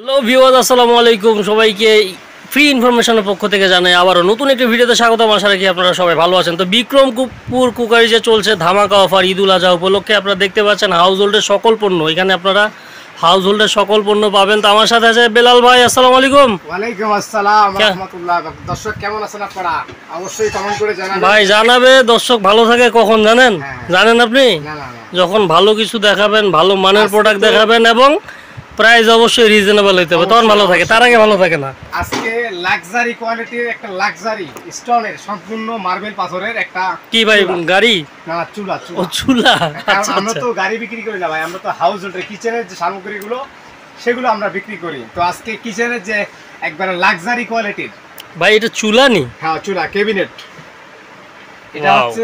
Hello viewers, আসসালামু আলাইকুম। সবাইকে ফ্রি ইনফরমেশনের পক্ষ থেকে জানাই আবারও নতুন একটি ভিডিওতে স্বাগতম। আশা রাখি আপনারা সবাই ভালো আছেন। তো বিক্রমপুর কুকারি যে চলছে ধামাকা অফার ঈদুল আজহা উপলক্ষে আপনারা দেখতে পাচ্ছেন হাউস হোল্ডের সকল পণ্য, এখানে আপনারা হাউস হোল্ডের সকল পণ্য পাবেন। তো আমার সাথে আছে বেলাল ভাই। আসসালামু আলাইকুম। ওয়ালাইকুম আসসালাম ওয়া রাহমাতুল্লাহ। দর্শক কেমন আছেন আপনারা? অবশ্যই কমেন্ট করে জানাবেন। ভাই জানাবে দর্শক ভালো থাকে কখন জানেন? জানেন আপনি? না না যখন ভালো কিছু দেখাবেন, ভালো মানের প্রোডাক্ট দেখাবেন এবং প্রাইস অবশ্যই রিজনেবল হইতে হবে, তখন ভালো থাকে, তার আগে ভালো থাকে না। আজকে লাক্সারি কোয়ালিটির একটা লাক্সারি স্টোনের সম্পূর্ণ মার্বেল পাথরের একটা কি ভাই গাড়ি না চুলা ও চুলা। আচ্ছা, আমরা তো গাড়ি বিক্রি করি না ভাই, আমরা তো হাউস হোল্ডের কিচেনের যে সামগ্রীগুলো সেগুলো আমরা বিক্রি করি। তো আজকে কিচেনের যে একবারে লাক্সারি কোয়ালিটির ভাই এটা চুলা নি? হ্যাঁ চুলা ক্যাবিনেট। এটা হচ্ছে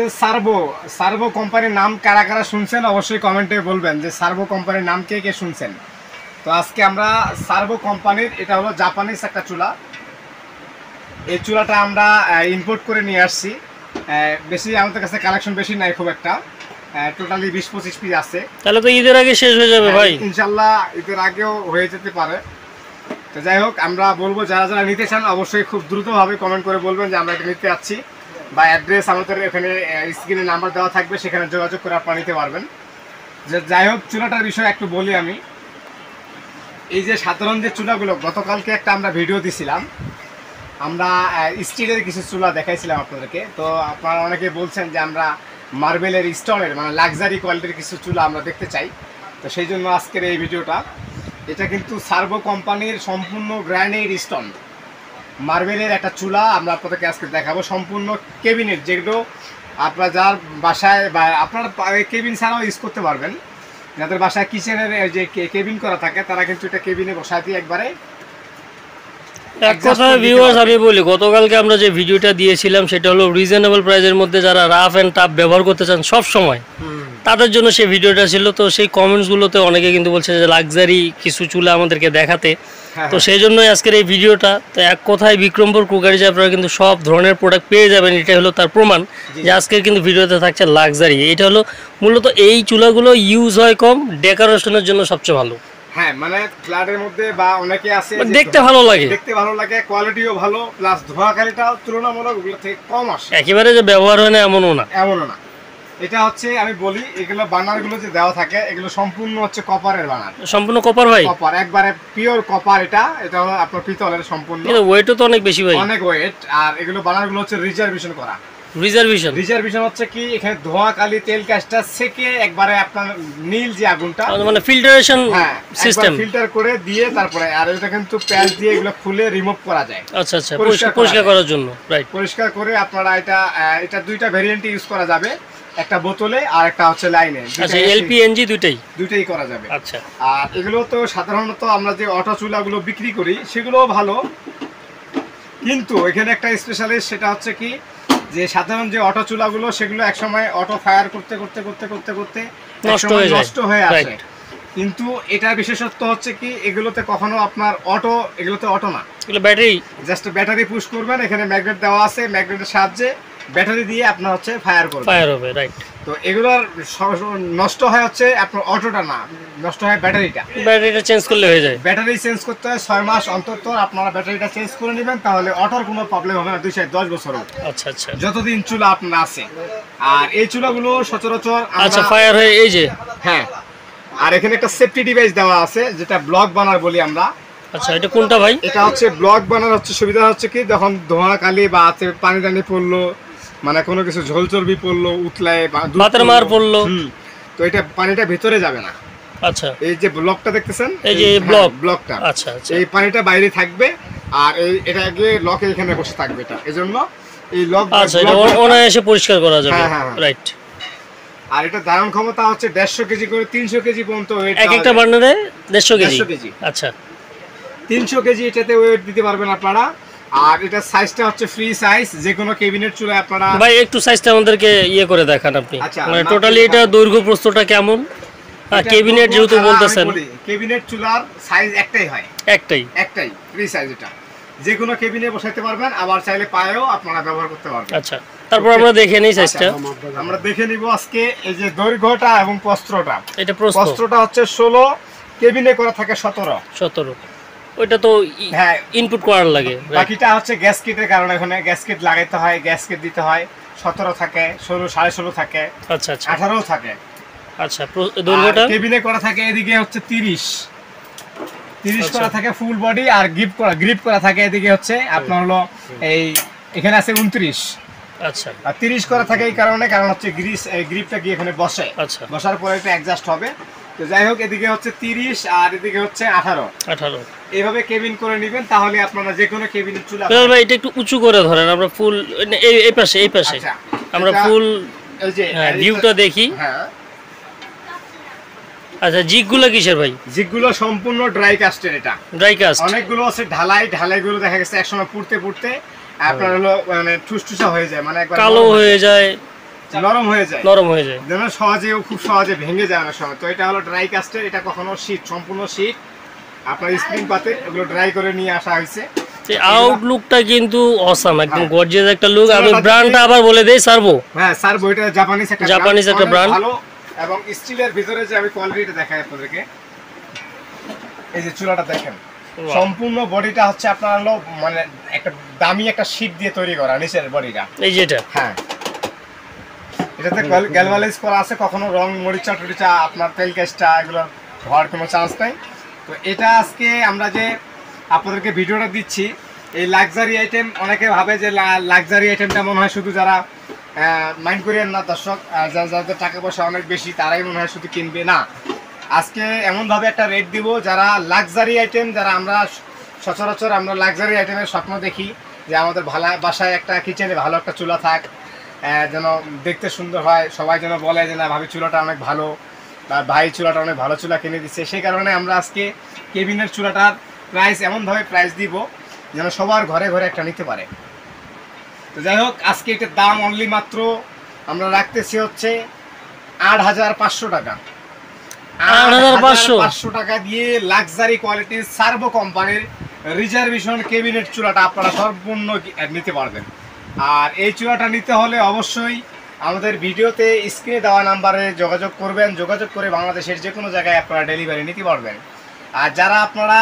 সার্ভো কোম্পানির নাম কারা কারা শুনছেন অবশ্যই কমেন্টে বলবেন যে সার্ভো কোম্পানির নাম কে কে শুনছেন। তো আজকে আমরা সার্ভো কোম্পানির, এটা হলো জাপানিজ একটা চুলা। এই চুলাটা আমরা ইম্পোর্ট করে নিয়ে আসছি। বেশি আমাদের কাছে কালেকশন বেশি নাই খুব একটা, টোটালি 20-25 পিস আছে। তাহলে তো ঈদের আগে শেষ হয়ে যাবে ভাই। ইনশাল্লাহ ঈদের আগেও হয়ে যেতে পারে। তো যাই হোক, আমরা বলবো যারা যারা নিতে চান অবশ্যই খুব দ্রুতভাবে কমেন্ট করে বলবেন যে আমরা এটা নিতে যাচ্ছি, বা অ্যাড্রেস আমাদের এখানে স্ক্রিনে নাম্বার দেওয়া থাকবে, সেখানে যোগাযোগ করে আপনারা নিতে পারবেন। যে যাই হোক, চুলাটার বিষয়ে একটু বলি আমি। এই যে সাধারণ যে চুলাগুলো, গতকালকে একটা আমরা ভিডিও দিছিলাম, আমরা স্টিলের কিছু চুলা দেখাইছিলাম আপনাদেরকে। তো আপনারা অনেকে বলছেন যে আমরা মার্বেলের স্টোনের মানে লাক্সারি কোয়ালিটির কিছু চুলা আমরা দেখতে চাই। তো সেই জন্য আজকের এই ভিডিওটা। এটা কিন্তু সার্ভো কোম্পানির সম্পূর্ণ গ্রানাইট স্টোন মার্বেলের একটা চুলা আমরা আপনাদেরকে আজকে দেখাবো। সম্পূর্ণ কেবিনেট, যেগুলো আপনারা যার বাসায় বা আপনার কেবিন ছাড়াও ইউজ করতে পারবেন। যাদের বাসায় কিচেনের যে কেবিন করা থাকে তারা কিন্তু এটা কেবিনে বসায় দিয়ে একবারে। এক কথায় ভিউয়ার্স আমি বলি, গতকালকে আমরা যে ভিডিওটা দিয়েছিলাম সেটা হলো রিজনেবল প্রাইসের মধ্যে যারা রাফ অ্যান্ড টাফ ব্যবহার করতে চান সব সময়, তাদের জন্য সেই ভিডিওটা ছিল। তো সেই কমেন্টসগুলোতে অনেকে কিন্তু বলছে যে লাক্সারি কিছু চুলা আমাদেরকে দেখাতে, তো সেই জন্যই আজকের এই ভিডিওটা। তো এক কথায় বিক্রমপুর কুকারিজে আপনারা কিন্তু সব ধরনের প্রোডাক্ট পেয়ে যাবেন, এটা হলো তার প্রমাণ যে আজকের কিন্তু ভিডিওতে থাকছে লাক্সারি। এটা হলো মূলত এই চুলাগুলো ইউজ হয় কম, ডেকোরেশনের জন্য সবচেয়ে ভালো। হ্যাঁ, মানে ফ্ল্যাটের মধ্যে বা অনেকে আছে দেখতে ভালো লাগে, কোয়ালিটিও ভালো, প্লাস ধোঁয়াকারিটাও তুলনামূলক ওগুলো থেকে কম আসে। একেবারে যে ব্যবহার হয় না এমনও না। এটা হচ্ছে আমি বলি, এগুলো বানারগুলো যে দেওয়া থাকে এগুলো সম্পূর্ণ হচ্ছে কপারের বানার। সম্পূর্ণ কপার ভাই? কপার, একবারে পিওর কপার। এটা হলো আপনার পিতলের সম্পূর্ণ। ওয়েটও তো অনেক বেশি ভাই, অনেক ওয়েট। আর এগুলো বানারগুলো হচ্ছে রিজার্ভেশন করা। রিজার্ভেশন হচ্ছে কি, এখানে ধোঁয়া কালি তেল কাজটা সেকে একবারে আপনার নীল যে আগুনটা মানে ফিল্টারেশন সিস্টেম ফিল্টার করে দিয়ে তারপরে। আর এটা কিন্তু প্যাচ দিয়ে এগুলো খুলে রিমুভ করা যায়। আচ্ছা আচ্ছা, পরিষ্কার করার জন্য। রাইট, পরিষ্কার করে আপনারা এটা দুইটা ভেরিয়েন্টে ইউজ করা যাবে, একটা বোতলে আর একটা হচ্ছে লাইনে। আচ্ছা, এলপিএনজি দুইটাই করা যাবে। আচ্ছা, আর এগুলো তো সাধারণত আমরা যে অটো চুলাগুলো বিক্রি করি সেগুলোও ভালো, কিন্তু এখানে একটা স্পেশালিস্ট, সেটা হচ্ছে কি যে সাধারণ যে অটো চুলাগুলো সেগুলো একসময় অটো ফায়ার করতে করতে করতে করতে করতে নষ্ট হয়ে আসে। কিন্তু এটা বিশেষত্ব হচ্ছে কি, এগুলোতে কখনো আপনার এগুলোতে অটো না, এগুলো ব্যাটারি। জাস্ট ব্যাটারি পুশ করবেন, এখানে ম্যাগনেট দেওয়া আছে, ম্যাগনেটের সাহায্যে ব্যাটারি দিয়ে আপনার হচ্ছে ফায়ার হবে। রাইট। তো এগুলোর নষ্ট হয় হচ্ছে আপনার অটোটা না, নষ্ট হয় ব্যাটারিটা চেঞ্জ করলে হয়ে যায়। ব্যাটারি চেঞ্জ করতে হয় 6 মাস অন্তর। আপনারা ব্যাটারিটা চেঞ্জ করে নেবেন, তাহলে অটোর কোনো প্রবলেম হবে না 2-10 বছর। আচ্ছা আচ্ছা, যতদিন চুলা আপনার আছে। আর এই চুলাগুলো সচরাচর আচ্ছা ফায়ার হয়ে এই যে। হ্যাঁ, আর এখানে একটা সেফটি ডিভাইস দেওয়া আছে যেটা ব্লক বার্নার বলি আমরা। আচ্ছা, এটা কোনটা ভাই? এটা হচ্ছে ব্লক বার্নার। হচ্ছে সুবিধা হচ্ছে কি, যখন ধোঁয়া কালি বা পানি টানি পড়লো, মানে কোনো কিছু ঝোল চর্বি পড়লো, উতলায় ভাতের মার পড়লো, তো এটা পানিটা ভিতরে যাবে না। আচ্ছা, এই যে ব্লকটা দেখতেছেন, এই যে ব্লকটা, আচ্ছা আচ্ছা, এই পানিটা বাইরে থাকবে আর এটা গিয়ে লকে এখানে বসে থাকবে। এটা এজন্য এই লক, আচ্ছা, এটা অনায়াসে পরিষ্কার করা যাবে। রাইট। আর এটা ধারণ ক্ষমতা হচ্ছে 150 কেজি করে 300 কেজি পর্যন্ত ওয়েট। একটা বার্নারে 150 কেজি। আচ্ছা, 300 কেজি এটাতে ওয়েট দিতে পারবেন আপনারা। আর এটা সাইজটা হচ্ছে ফ্রি সাইজ, যে কোনো ক্যাবিনেট চুলা আপনারা। ভাই একটু সাইজটা আমাদেরকে করে দেখান আপনি, মানে টোটালি এটা দৈর্ঘ্য প্রস্থটা কেমন? ক্যাবিনেট যেহেতু বলতেছেন, ক্যাবিনেট চুলার সাইজ একটাই হয়, একটাই ফ্রি সাইজ। এটা যে কোনো কেবিনে বসাইতে পারবেন, আবার চাইলে পায়েও আপনারা ব্যবহার করতে পারবেন। আচ্ছা, তারপর আমরা দেখে নিই সাইজটা। আমরা দেখে নিব আজকে। এই যে দৈর্ঘ্যটা এবং প্রস্থটা, এটা প্রস্থটা হচ্ছে 16, কেবিনে করা থাকে 17। ওইটা তো হ্যাঁ ইনপুট করার লাগে। বাকিটা হচ্ছে গ্যাসকেটের কারণে, এখানে গ্যাসকেট লাগাইতে হয়, গ্যাসকেট দিতে হয়। 17 থাকে, 16, 16.5 থাকে, আচ্ছা আচ্ছা 18 থাকে। আচ্ছা দৈর্ঘ্যটা কেবিনে করা থাকে এদিকে হচ্ছে 30 আচ্ছা। করা থাকে ফুল বডি, আর গ্রিপ করা থাকে এদিকে হচ্ছে আপনার হলো এই এখানে আছে 29। আচ্ছা আর 30 করা থাকে এই কারণ হচ্ছে গ্রিপটা গিয়ে এখানে বসে, আচ্ছা বসার পরে এটা অ্যাডজাস্ট হবে। তো যাই হোক, এদিকে হচ্ছে 30 আর এদিকে হচ্ছে 18। 18। এইভাবে কেবিন করে নেবেন, তাহলে আপনারা যে কোনো কেবিনের চুলা। বেলাল ভাই এটা একটু উঁচু করে ধরেন, আমরা ফুল এই পাশে আচ্ছা, আমরা এটা ফুল এই যে ভিউটা দেখি। হ্যাঁ, আচ্ছা জিগগুলো কিসের ভাই? জিগুলো সম্পূর্ণ ড্রাই কাস্টের। এটা ড্রাই কাস্ট। অনেকগুলো আছে ঢালাইগুলো দেখা গেছে একসময় পুড়তে আপনার হলো মানে ঠুসঠুসা হয়ে যায়, মানে একবার কালো হয়ে যায়, নরম হয়ে যায়, যেন খুব সহজে ভেঙে যায় অনেক সময়। তো এটা হলো ড্রাই কাস্টের, এটা কখনো শীট, সম্পূর্ণ শীট আপনার স্প্রিং পাতে এগুলো ড্রাই করে নিয়ে আসা হয়েছে। আউটলুকটা কিন্তু অসাম, একদম হ্যাঁ। গর্জিয়াস একটা লুক। আমি ব্র্যান্ডটা আবার বলে দেই, সার্ভো। হ্যাঁ, সার্ভো, এটা জাপানিজ একটা ব্র্যান্ড, ভালো। এবং স্টিলের ভিতরে যে আমি কোয়ালিটিটা দেখাই আপনাদেরকে, এই যে চুলাটা দেখেন, সম্পূর্ণ বডিটা হচ্ছে আপনার হলো মানে একটা দামি একটা শীট দিয়ে তৈরি করা, নিচের বডিটা এই যেটা। হ্যাঁ, এটাতে গ্যালভানাইজ করা আছে, কখনো রং মরিচা টরিচা আপনার তেল গ্যাসটা এগুলো হওয়ার কোনো চান্স নাই। তো এটা আজকে আমরা যে আপনাদেরকে ভিডিওটা দিচ্ছি, এই লাক্সারি আইটেম, অনেকে ভাবে যে লাক্সারি আইটেমটা মনে হয় শুধু যারা মাইন্ড করিয়েন না দর্শক, যাদের টাকা পয়সা অনেক বেশি তারাই মনে হয় শুধু কিনবে না। আজকে এমনভাবে একটা রেট দিব, যারা লাক্সারি আইটেম, যারা আমরা সচরাচর আমরা লাক্সারি আইটেমের স্বপ্ন দেখি যে আমাদের বাসায় একটা কিচেনে ভালো একটা চুলা থাক, যেন দেখতে সুন্দর হয়, সবাই যেন বলে যে না ভাবি চুলাটা অনেক ভালো, বা ভাই চুলাটা অনেক ভালো চুলা কিনে দিচ্ছে। সেই কারণে আমরা আজকে কেবিনের চুলাটার প্রাইস এমনভাবে প্রাইস দিব যেন সবার ঘরে ঘরে একটা নিতে পারে। তো যাই হোক, আজকে এটার দাম অনলি মাত্র আমরা রাখতেছি হচ্ছে 8,500 টাকা। 8,500 টাকা দিয়ে লাক্সারি কোয়ালিটির সার্ভো কোম্পানির রিজার্ভেশন কেবিনেট চুলাটা আপনারা সম্পূর্ণ নিতে পারবেন। আর এই চুলাটা নিতে হলে অবশ্যই আমাদের ভিডিওতে স্ক্রিনে দেওয়া নাম্বারে যোগাযোগ করবেন, যোগাযোগ করে বাংলাদেশের যে কোনো জায়গায় আপনারা ডেলিভারি নিতে পারবেন। আর যারা আপনারা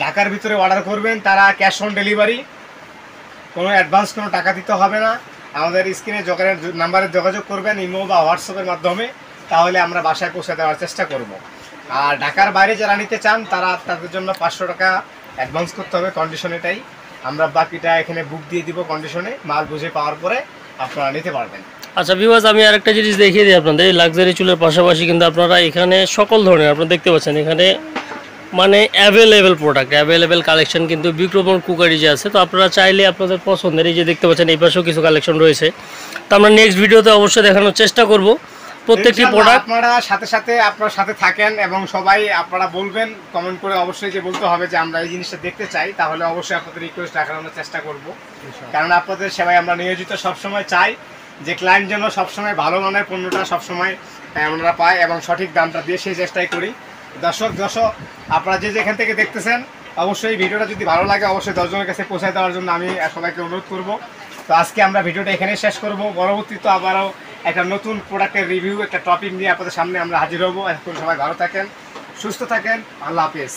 ঢাকার ভিতরে অর্ডার করবেন তারা ক্যাশ অন ডেলিভারি, কোনো অ্যাডভান্স কোনো টাকা দিতে হবে না। আমাদের স্ক্রিনে নাম্বারে যোগাযোগ করবেন ইমো বা হোয়াটসঅ্যাপের মাধ্যমে, তাহলে আমরা বাসায় পৌঁছে দেওয়ার চেষ্টা করব। আর ঢাকার বাইরে যারা নিতে চান তাদের জন্য 500 টাকা অ্যাডভান্স করতে হবে, কন্ডিশন এটাই। আমরা বাকিটা এখানে বুক দিয়ে দিব কন্ডিশনে, মাল বুঝে পাওয়ার পরে আপনারা নিতে পারবেন। আচ্ছা ভিউয়ার্স, আমি আরেকটা জিনিস দেখিয়ে দিই আপনাদের। লাক্সারি চুলের পাশাপাশি কিন্তু আপনারা এখানে সকল ধরনের, আপনারা দেখতে পাচ্ছেন এখানে মানে অ্যাভেলেবেল প্রোডাক্ট, অ্যাভেলেবেল কালেকশন কিন্তু বিক্রমণ কুকারি যে আছে। তো আপনারা চাইলে আপনাদের পছন্দের, এই যে দেখতে পাচ্ছেন এই পাশেও কিছু কালেকশন রয়েছে। তো আমরা নেক্সট ভিডিওতে অবশ্যই দেখানোর চেষ্টা করব প্রত্যেকটি প্রোডাক্ট। আপনারা আপনার সাথে থাকেন এবং সবাই আপনারা বলবেন কমেন্ট করে, অবশ্যই যে বলতে হবে যে আমরা এই জিনিসটা দেখতে চাই, তাহলে অবশ্যই আপনাদের রিকোয়েস্ট রাখানোর চেষ্টা করব। কারণ আপনাদের সেবায় আমরা নিয়োজিত, সবসময় চাই যে ক্লায়েন্ট যেন সবসময় ভালো মানের পণ্যটা সবসময় আমরা পাই এবং সঠিক দামটা দিয়ে সেই চেষ্টাই করি। দর্শক আপনারা যে যেখান থেকে দেখতেছেন, অবশ্যই ভিডিওটা যদি ভালো লাগে অবশ্যই 10 জনের কাছে পৌঁছে দেওয়ার জন্য আমি সবাইকে অনুরোধ করব। তো আজকে আমরা ভিডিওটা এখানে শেষ করব। পরবর্তীতে আবারও একটা নতুন প্রোডাক্টের রিভিউ, একটা টপিক নিয়ে আপনাদের সামনে আমরা হাজির হব। এখন সবাই ভালো থাকেন, সুস্থ থাকেন, আল্লাহ হাফেজ।